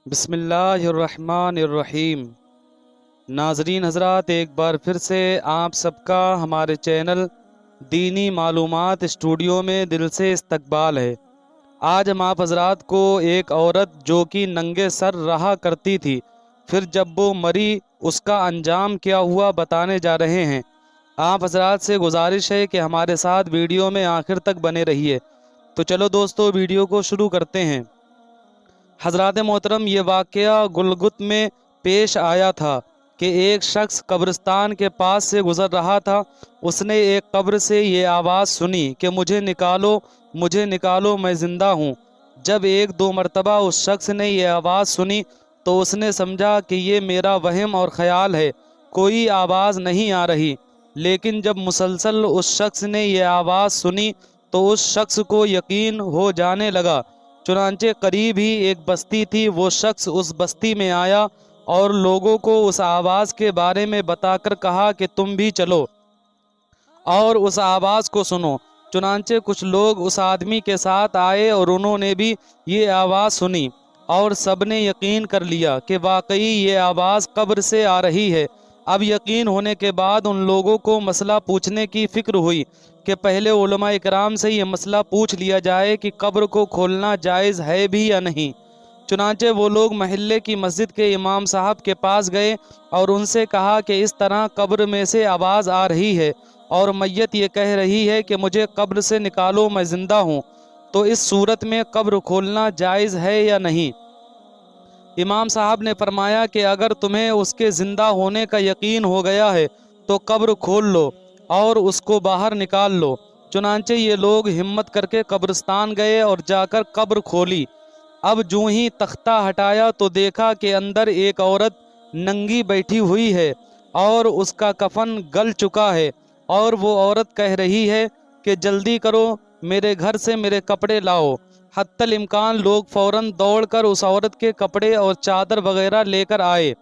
بسم اللہ الرحمن الرحیم۔ ناظرین حضرات، ایک بار پھر سے آپ سب کا ہمارے چینل دینی معلومات اسٹوڈیو میں دل سے استقبال ہے۔ آج ہم آپ حضرات کو ایک عورت جو کہ ننگے سر رہا کرتی تھی، پھر جب وہ مری اس کا انجام کیا ہوا بتانے جا رہے ہیں۔ آپ حضرات سے گزارش ہے کہ ہمارے ساتھ ویڈیو میں آخر تک بنے رہیے۔ تو چلو دوستو، ویڈیو کو شروع کرتے ہیں۔ حضرات محترم، یہ واقعہ گلگت میں پیش آیا تھا کہ ایک شخص قبرستان کے پاس سے گزر رہا تھا۔ اس نے ایک قبر سے یہ آواز سنی کہ مجھے نکالو، مجھے نکالو، میں زندہ ہوں۔ جب ایک دو مرتبہ اس شخص نے یہ آواز سنی تو اس نے سمجھا کہ یہ میرا وہم اور خیال ہے، کوئی آواز نہیں آ رہی۔ لیکن جب مسلسل اس شخص نے یہ آواز سنی تو اس شخص کو یقین ہو جانے لگا۔ چنانچہ قریب ہی ایک بستی تھی، وہ شخص اس بستی میں آیا اور لوگوں کو اس آواز کے بارے میں بتا کر کہا کہ تم بھی چلو اور اس آواز کو سنو۔ چنانچہ کچھ لوگ اس آدمی کے ساتھ آئے اور انہوں نے بھی یہ آواز سنی اور سب نے یقین کر لیا کہ واقعی یہ آواز قبر سے آ رہی ہے۔ اب یقین ہونے کے بعد ان لوگوں کو مسئلہ پوچھنے کی فکر ہوئی کہ پہلے علماء اکرام سے یہ مسئلہ پوچھ لیا جائے کہ قبر کو کھولنا جائز ہے بھی یا نہیں۔ چنانچہ وہ لوگ محلے کی مسجد کے امام صاحب کے پاس گئے اور ان سے کہا کہ اس طرح قبر میں سے آواز آ رہی ہے اور میت یہ کہہ رہی ہے کہ مجھے قبر سے نکالو، میں زندہ ہوں، تو اس صورت میں قبر کھولنا جائز ہے یا نہیں؟ امام صاحب نے فرمایا کہ اگر تمہیں اس کے زندہ ہونے کا یقین ہو گیا ہے تو قبر کھول لو اور اس کو باہر نکال لو۔ چنانچہ یہ لوگ ہمت کر کے قبرستان گئے اور جا کر قبر کھولی۔ اب جو ہی تختہ ہٹایا تو دیکھا کہ اندر ایک عورت ننگی بیٹھی ہوئی ہے اور اس کا کفن گل چکا ہے، اور وہ عورت کہہ رہی ہے کہ جلدی کرو، میرے گھر سے میرے کپڑے لاؤ۔ حتی الامکان لوگ فوراً دوڑ کر اس عورت کے کپڑے اور چادر وغیرہ لے کر آئے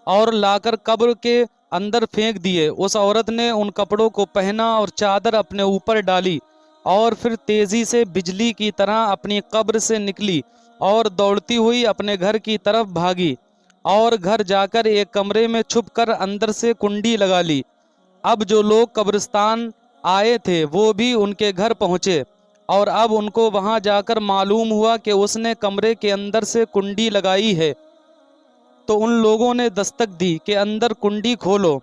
اور لا کر قبر کے اندر پھینک دیے۔ اس عورت نے ان کپڑوں کو پہنا اور چادر اپنے اوپر ڈالی اور پھر تیزی سے بجلی کی طرح اپنی قبر سے نکلی اور دوڑتی ہوئی اپنے گھر کی طرف بھاگی اور گھر جا کر ایک کمرے میں چھپ کر اندر سے کنڈی لگا لی۔ اب جو لوگ قبرستان آئے تھے وہ بھی ان کے گھر پہنچے اور اب ان کو وہاں جا کر معلوم ہوا کہ اس نے کمرے کے اندر سے کنڈی لگائی ہے، تو ان لوگوں نے دستک دی کہ اندر کنڈی کھولو۔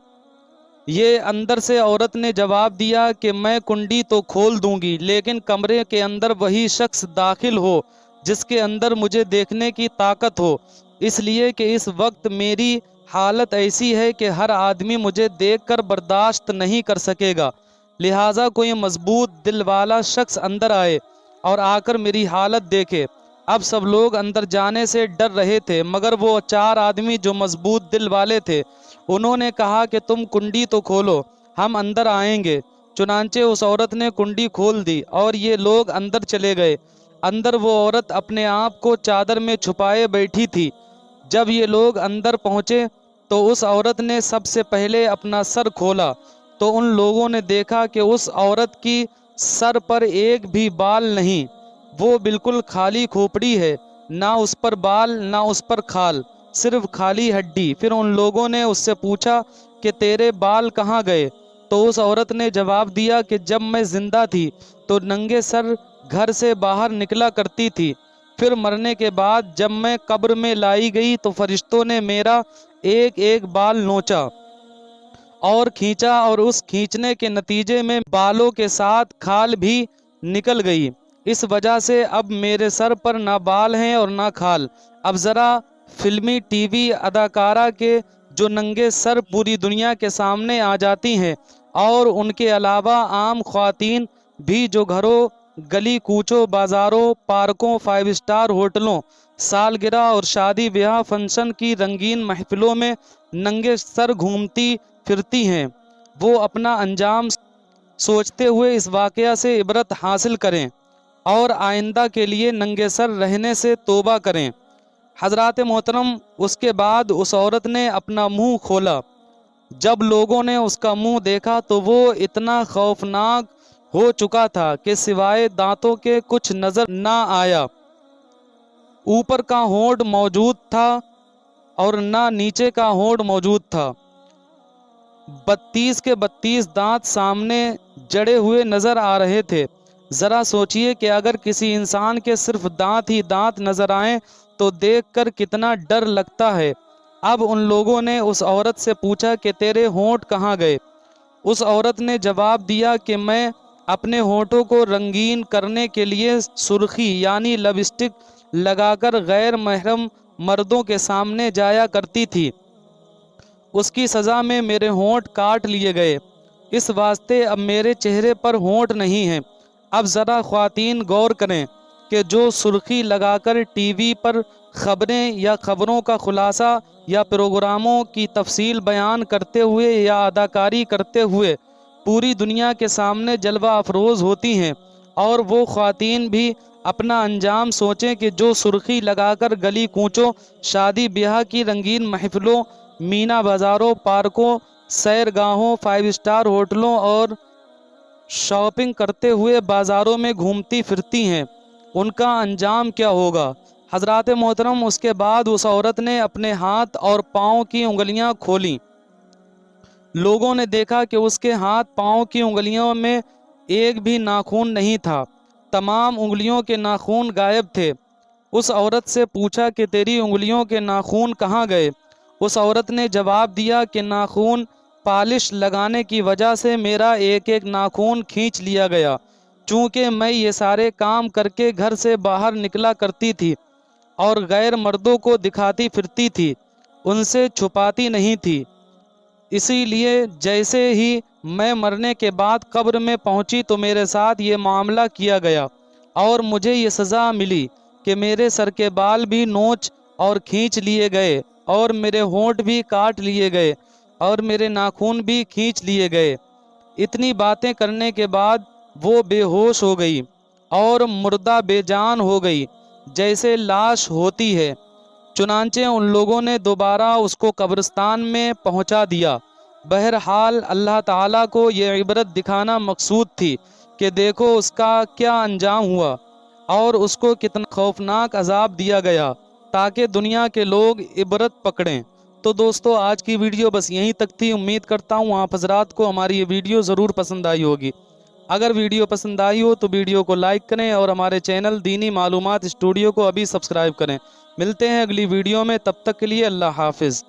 یہ اندر سے عورت نے جواب دیا کہ میں کنڈی تو کھول دوں گی، لیکن کمرے کے اندر وہی شخص داخل ہو جس کے اندر مجھے دیکھنے کی طاقت ہو، اس لیے کہ اس وقت میری حالت ایسی ہے کہ ہر آدمی مجھے دیکھ کر برداشت نہیں کر سکے گا، لہٰذا کوئی مضبوط دل والا شخص اندر آئے اور آ کر میری حالت دیکھے۔ اب سب لوگ اندر جانے سے ڈر رہے تھے، مگر وہ چار آدمی جو مضبوط دل والے تھے انہوں نے کہا کہ تم کنڈی تو کھولو، ہم اندر آئیں گے۔ چنانچہ اس عورت نے کنڈی کھول دی اور یہ لوگ اندر چلے گئے۔ اندر وہ عورت اپنے آپ کو چادر میں چھپائے بیٹھی تھی۔ جب یہ لوگ اندر پہنچے تو اس عورت نے سب سے پہلے اپنا سر کھولا تو ان لوگوں نے دیکھا کہ اس عورت کی سر پر ایک بھی بال نہیں، وہ بالکل خالی کھوپڑی ہے، نہ اس پر بال نہ اس پر کھال، صرف خالی ہڈی۔ پھر ان لوگوں نے اس سے پوچھا کہ تیرے بال کہاں گئے؟ تو اس عورت نے جواب دیا کہ جب میں زندہ تھی تو ننگے سر گھر سے باہر نکلا کرتی تھی، پھر مرنے کے بعد جب میں قبر میں لائی گئی تو فرشتوں نے میرا ایک ایک بال نوچا اور کھینچا، اور اس کھینچنے کے نتیجے میں بالوں کے ساتھ کھال بھی نکل گئی۔ اس وجہ سے اب میرے سر پر نہ بال ہیں اور نہ کھال۔ اب ذرا فلمی ٹی وی اداکارہ کے جو ننگے سر پوری دنیا کے سامنے آ جاتی ہیں، اور ان کے علاوہ عام خواتین بھی جو گھروں، گلی کوچوں، بازاروں، پارکوں، 5 اسٹار ہوٹلوں، سالگرہ اور شادی بیاہ فنکشن کی رنگین محفلوں میں ننگے سر گھومتی پھرتی ہیں، وہ اپنا انجام سوچتے ہوئے اس واقعہ سے عبرت حاصل کریں اور آئندہ کے لیے ننگے سر رہنے سے توبہ کریں۔ حضرات محترم، اس کے بعد اس عورت نے اپنا منہ کھولا۔ جب لوگوں نے اس کا منہ دیکھا تو وہ اتنا خوفناک ہو چکا تھا کہ سوائے دانتوں کے کچھ نظر نہ آیا۔ اوپر کا ہونٹ موجود تھا اور نہ نیچے کا ہونٹ موجود تھا۔ 32 کے 32 دانت سامنے جڑے ہوئے نظر آ رہے تھے۔ ذرا سوچئے کہ اگر کسی انسان کے صرف دانت ہی دانت نظر آئیں تو دیکھ کر کتنا ڈر لگتا ہے۔ اب ان لوگوں نے اس عورت سے پوچھا کہ تیرے ہونٹ کہاں گئے؟ اس عورت نے جواب دیا کہ میں اپنے ہونٹوں کو رنگین کرنے کے لیے سرخی یعنی لپسٹک لگا کر غیر محرم مردوں کے سامنے جایا کرتی تھی۔ اس کی سزا میں میرے ہونٹ کاٹ لیے گئے، اس واسطے اب میرے چہرے پر ہونٹ نہیں ہیں۔ اب ذرا خواتین غور کریں کہ جو سرخی لگا کر ٹی وی پر خبریں یا خبروں کا خلاصہ یا پروگراموں کی تفصیل بیان کرتے ہوئے یا اداکاری کرتے ہوئے پوری دنیا کے سامنے جلوہ افروز ہوتی ہیں، اور وہ خواتین بھی اپنا انجام سوچیں کہ جو سرخی لگا کر گلی کوچوں، شادی بیاہ کی رنگین محفلوں، مینا بازاروں، پارکوں، سیر گاہوں، 5 اسٹار ہوٹلوں اور شاپنگ کرتے ہوئے بازاروں میں گھومتی پھرتی ہیں، ان کا انجام کیا ہوگا؟ حضرات محترم، اس کے بعد اس عورت نے اپنے ہاتھ اور پاؤں کی انگلیاں کھولیں۔ لوگوں نے دیکھا کہ اس کے ہاتھ پاؤں کی انگلیوں میں ایک بھی ناخن نہیں تھا، تمام انگلیوں کے ناخن غائب تھے۔ اس عورت سے پوچھا کہ تیری انگلیوں کے ناخن کہاں گئے؟ اس عورت نے جواب دیا کہ ناخن پالش لگانے کی وجہ سے میرا ایک ایک ناخن کھینچ لیا گیا، چونکہ میں یہ سارے کام کر کے گھر سے باہر نکلا کرتی تھی اور غیر مردوں کو دکھاتی پھرتی تھی، ان سے چھپاتی نہیں تھی۔ اسی لیے جیسے ہی میں مرنے کے بعد قبر میں پہنچی تو میرے ساتھ یہ معاملہ کیا گیا اور مجھے یہ سزا ملی کہ میرے سر کے بال بھی نوچ اور کھینچ لیے گئے اور میرے ہونٹ بھی کاٹ لیے گئے اور میرے ناخن بھی کھینچ لیے گئے۔ اتنی باتیں کرنے کے بعد وہ بے ہوش ہو گئی اور مردہ بے جان ہو گئی جیسے لاش ہوتی ہے۔ چنانچہ ان لوگوں نے دوبارہ اس کو قبرستان میں پہنچا دیا۔ بہرحال اللہ تعالیٰ کو یہ عبرت دکھانا مقصود تھی کہ دیکھو اس کا کیا انجام ہوا اور اس کو کتنا خوفناک عذاب دیا گیا، تاکہ دنیا کے لوگ عبرت پکڑیں۔ تو دوستو، آج کی ویڈیو بس یہیں تک تھی۔ امید کرتا ہوں آپ حضرات کو ہماری یہ ویڈیو ضرور پسند آئی ہوگی۔ اگر ویڈیو پسند آئی ہو تو ویڈیو کو لائک کریں اور ہمارے چینل دینی معلومات اسٹوڈیو کو ابھی سبسکرائب کریں۔ ملتے ہیں اگلی ویڈیو میں، تب تک کے لیے اللہ حافظ۔